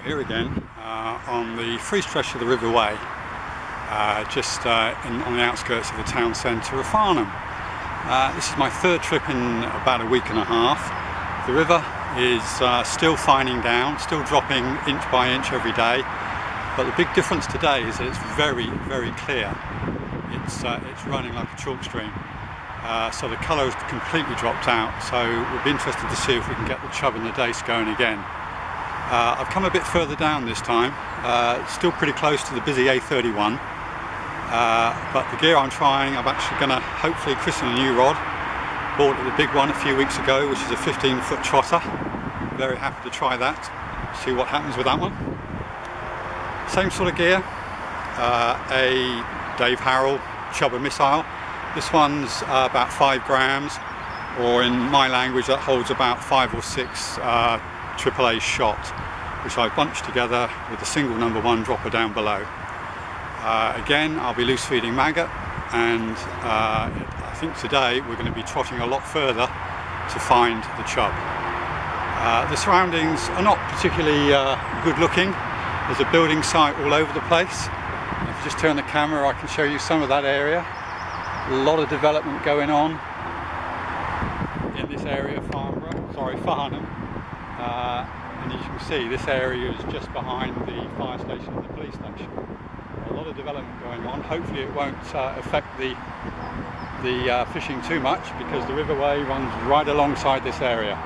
here again on the free stretch of the River Wey, on the outskirts of the town centre of Farnham. This is my third trip in about a week and a half. The river is still fining down, still dropping inch by inch every day, but the big difference today is that it's very, very clear. It's running like a chalk stream, so the colour has completely dropped out, so we'll be interested to see if we can get the chub and the dace going again. I've come a bit further down this time, still pretty close to the busy A31, but the gear I'm trying, I'm actually going to hopefully christen a new rod. Bought the big one a few weeks ago, which is a 15-foot trotter. Very happy to try that, see what happens with that one. Same sort of gear, a Dave Harrell chubber missile. This one's about 5 grams, or in my language that holds about 5 or 6 AAA shot, which I bunched together with a single #1 dropper down below. Again, I'll be loose feeding maggot, and I think today we're going to be trotting a lot further to find the chub. The surroundings are not particularly good looking. There's a building site all over the place. If you just turn the camera, I can show you some of that area. A lot of development going on in this area, Farnham. And as you can see, this area is just behind the fire station and the police station. A lot of development going on. Hopefully it won't affect the fishing too much, because the River Wey runs right alongside this area.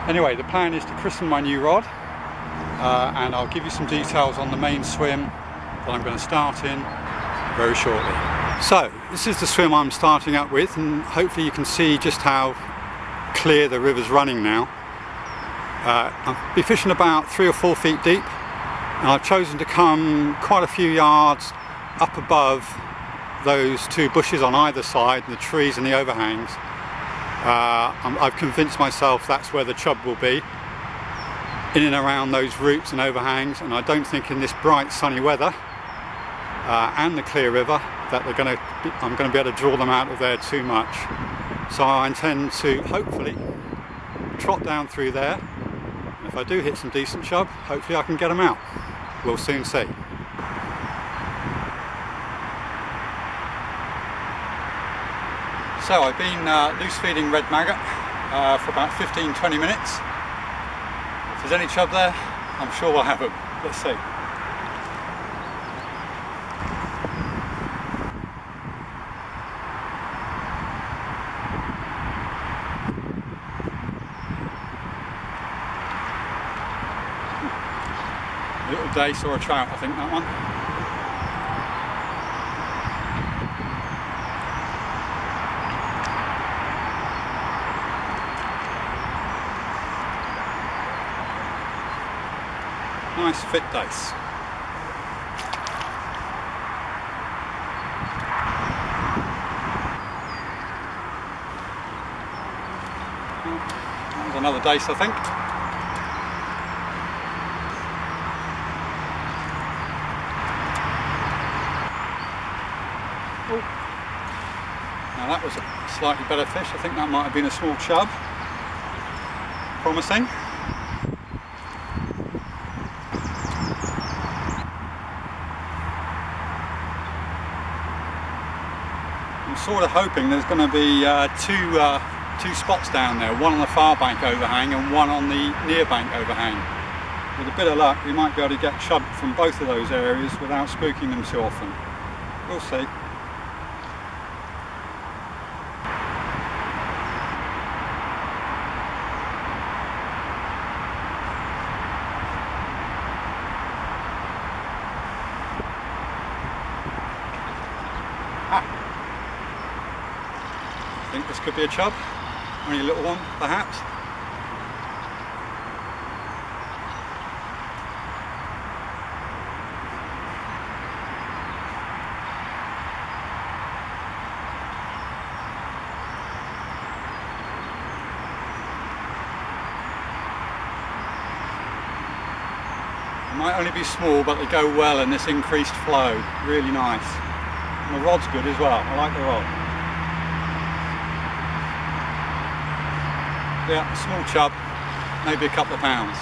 Anyway, the plan is to christen my new rod, and I'll give you some details on the main swim that I'm going to start in very shortly. So this is the swim I'm starting up with, and hopefully you can see just how clear the river's running now. I'll be fishing about 3 or 4 feet deep, and I've chosen to come quite a few yards up above those 2 bushes on either side, the trees and the overhangs. I've convinced myself that's where the chub will be, in and around those roots and overhangs, and I don't think in this bright sunny weather and the clear river that I'm going to be able to draw them out of there too much. So I intend to hopefully trot down through there, and if I do hit some decent chub, hopefully I can get them out. We'll soon see. So I've been loose feeding red maggot for about 15-20 minutes. If there's any chub there, I'm sure we'll have them. Let's see. A little dace or a trout, I think, that one. Nice fit dace. That was another dace, I think. Oh. Now that was a slightly better fish. I think that might have been a small chub. Promising. I'm sort of hoping there's going to be two spots down there, one on the far bank overhang and one on the near bank overhang. With a bit of luck we might be able to get chub from both of those areas without spooking them too often. We'll see. I think this could be a chub, only a little one perhaps. They might only be small, but they go well in this increased flow, really nice. And the rod's good as well, I like the rod. Yeah, small chub, maybe a couple of pounds.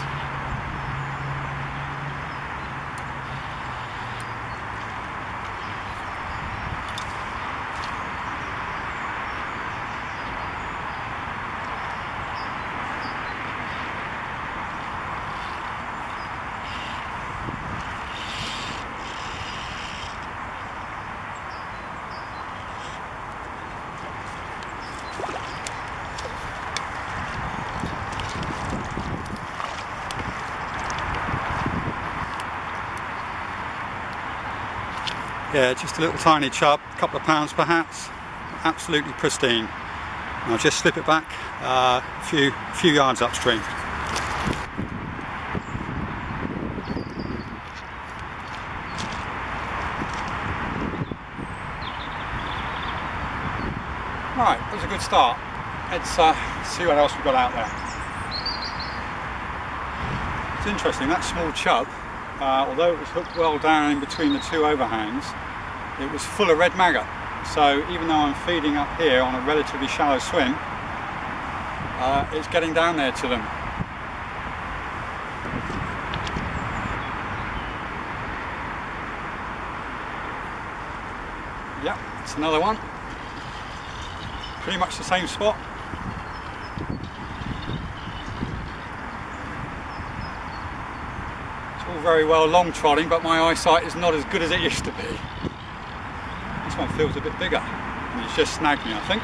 Yeah, just a little tiny chub, a couple of pounds perhaps, absolutely pristine. And I'll just slip it back a few yards upstream. Right, that was a good start. Let's see what else we've got out there. It's interesting, that small chub, although it was hooked well down in between the two overhangs, it was full of red maggot. So even though I'm feeding up here on a relatively shallow swim, it's getting down there to them. Yep, it's another one. Pretty much the same spot. It's all very well long trotting, but my eyesight is not as good as it used to be. This one feels a bit bigger, and it's just snagged me, I think.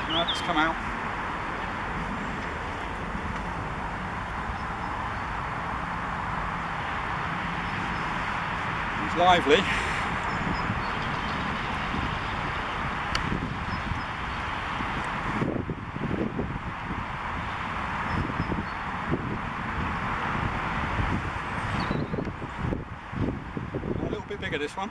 No, it's come out. It's lively. A little bit bigger, this one.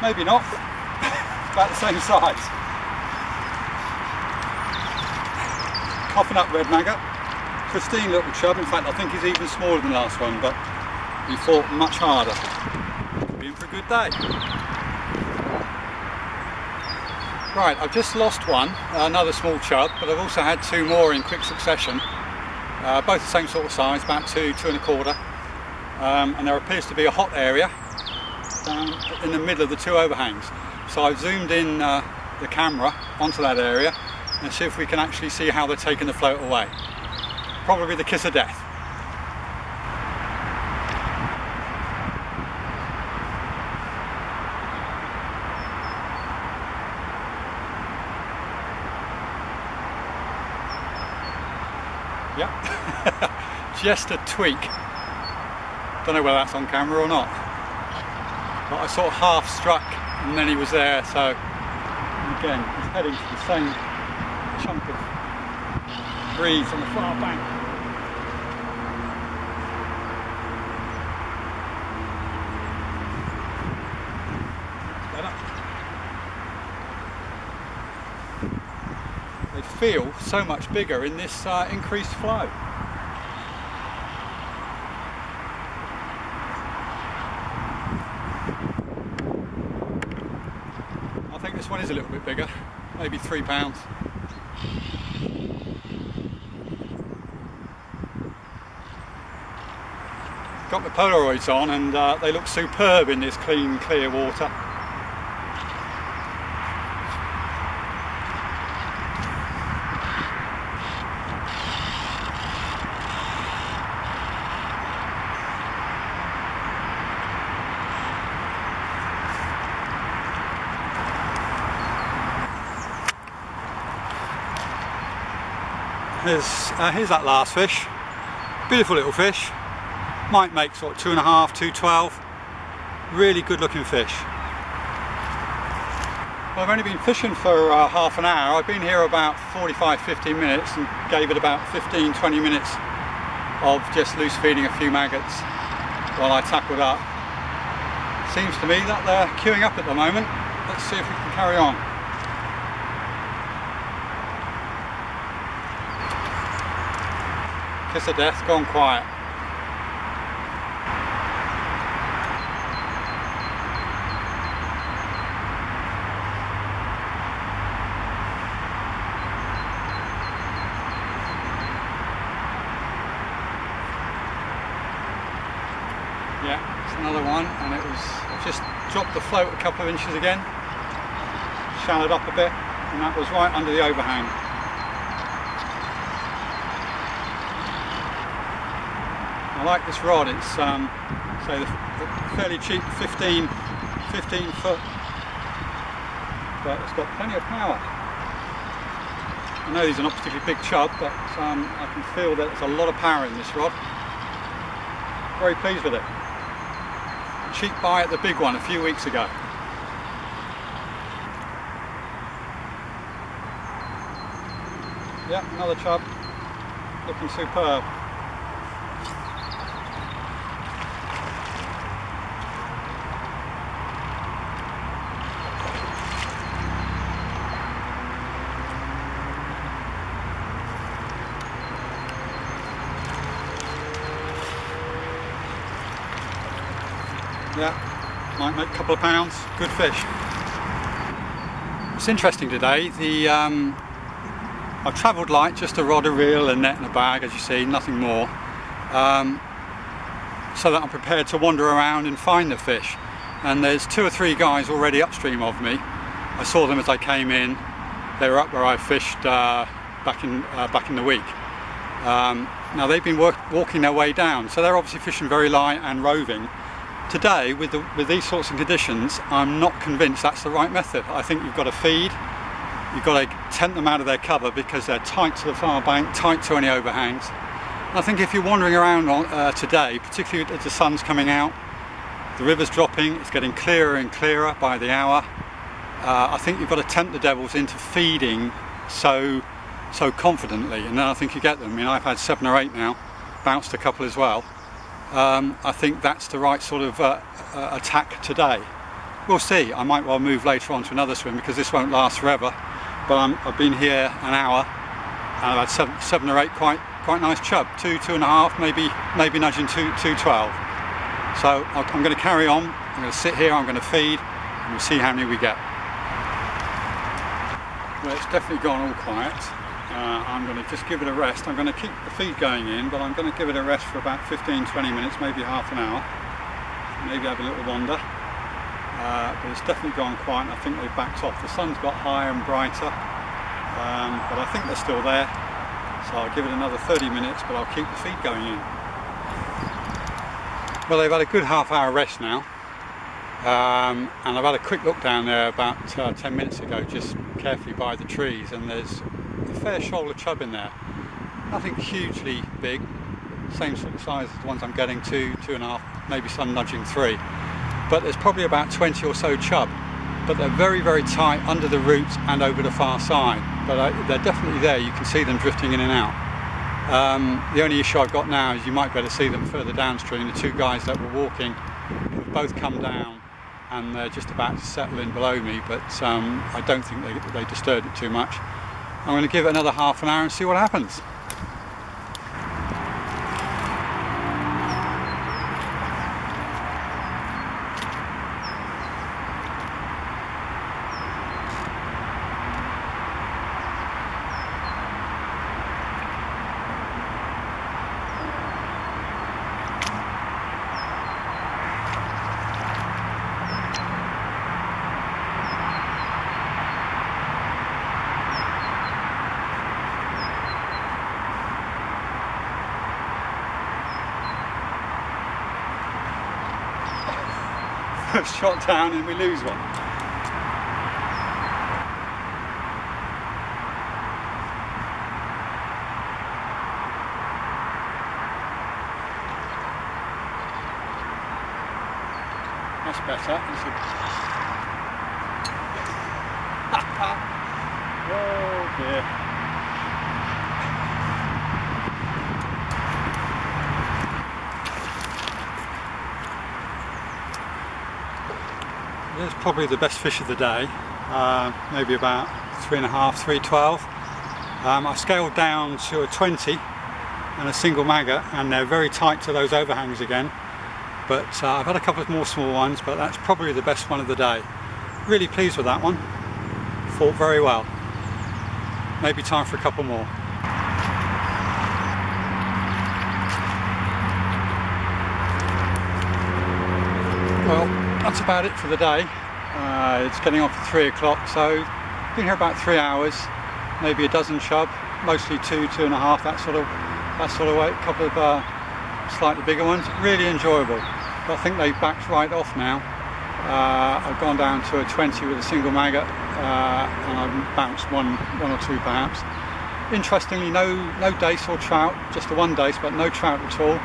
Maybe not, about the same size. Coughing up red maggot, pristine little chub. In fact, I think he's even smaller than the last one, but he fought much harder. Could be in for a good day. Right, I've just lost one, another small chub, but I've also had two more in quick succession. Both the same sort of size, about 2, 2 1/4. And there appears to be a hot area down in the middle of the two overhangs. So I've zoomed in the camera onto that area and see if we can actually see how they're taking the float away. Probably the kiss of death. Yep, just a tweak. Don't know whether that's on camera or not. But I sort of half struck and then he was there, so again he's heading to the same chunk of breeze on the far bank. Better. They feel so much bigger in this increased flow. This one is a little bit bigger, maybe 3 pounds. Got the Polaroids on and they look superb in this clean, clear water. Here's that last fish. Beautiful little fish. Might make sort of 2.5, 2.12. Really good looking fish. Well, I've only been fishing for half an hour. I've been here about 45-50 minutes and gave it about 15-20 minutes of just loose feeding a few maggots while I tackled up. Seems to me that they're queuing up at the moment. Let's see if we can carry on. Kiss of death, gone quiet. Yeah, it's another one, and I've just dropped the float a couple of inches again, shallowed up a bit, and that was right under the overhang. Now, like this rod. It's say the fairly cheap 15 foot, but it's got plenty of power. I know these are not particularly big chub, but I can feel that there's a lot of power in this rod. Very pleased with it. Cheap buy at the big one a few weeks ago. Yep, another chub, looking superb. Yeah, might make a couple of pounds, good fish. It's interesting today, I've travelled light, just a rod, a reel, a net and a bag, as you see, nothing more, so that I'm prepared to wander around and find the fish. And there's 2 or 3 guys already upstream of me. I saw them as I came in. They were up where I fished back in the week. Now they've been walking their way down, so they're obviously fishing very light and roving. Today, with these sorts of conditions, I'm not convinced that's the right method. I think you've got to feed, you've got to tempt them out of their cover because they're tight to the far bank, tight to any overhangs. And I think if you're wandering around today, particularly as the sun's coming out, the river's dropping, it's getting clearer and clearer by the hour, I think you've got to tempt the devils into feeding so confidently, and then I think you get them. I mean, I've had 7 or 8 now, bounced a couple as well. I think that's the right sort of attack today. We'll see. I might well move later on to another swim because this won't last forever. But I've been here an hour and I've had 7 or 8 quite nice chub, 2.5, maybe nudging 2.12. So I'm going to carry on. I'm going to sit here. I'm going to feed, and we'll see how many we get. Well, it's definitely gone all quiet. I'm going to just give it a rest. I'm going to keep the feed going in, but I'm going to give it a rest for about 15-20 minutes, maybe half an hour. Maybe have a little wander. But it's definitely gone quiet, and I think they've backed off. The sun's got higher and brighter, but I think they're still there. So I'll give it another 30 minutes, but I'll keep the feed going in. Well, they've had a good half-hour rest now. And I've had a quick look down there about 10 minutes ago, just carefully by the trees, and there's a fair shoal of chub in there. Nothing hugely big, same sort of size as the ones I'm getting, 2.5, maybe some nudging 3. But there's probably about 20 or so chub, but they're very, very tight under the roots and over the far side. But they're definitely there. You can see them drifting in and out. The only issue I've got now is you might be able to see them further downstream. The 2 guys that were walking have both come down and they're just about to settle in below me, but I don't think they disturbed it too much. I'm going to give it another half an hour and see what happens. First shot down and we lose one. That's better. Oh dear. It's probably the best fish of the day, maybe about 3.5, 3.12. I scaled down to a 20 and a single maggot, and they're very tight to those overhangs again. But I've had a couple of more small ones, but that's probably the best one of the day. Really pleased with that one. Fought very well. Maybe time for a couple more. Well, that's about it for the day. It's getting on for 3 o'clock, so been here about 3 hours, maybe a dozen chub, mostly 2.5, that sort of weight. A slightly bigger ones, really enjoyable. But I think they've backed right off now. I've gone down to a 20 with a single maggot, and I've bounced one or two perhaps. Interestingly, no dace or trout, just the one dace, but no trout at all.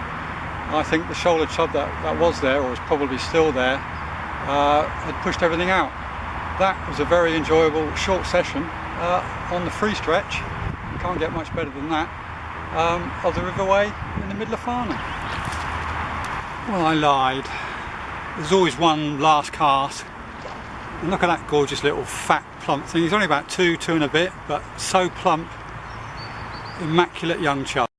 I think the shoulder chub that was there, or is probably still there, had pushed everything out. That was a very enjoyable short session on the free stretch. You can't get much better than that, of the River Wey in the middle of Farnham. Well, I lied. There's always one last cast. And look at that gorgeous little fat plump thing. He's only about two and a bit, but so plump, immaculate young chub.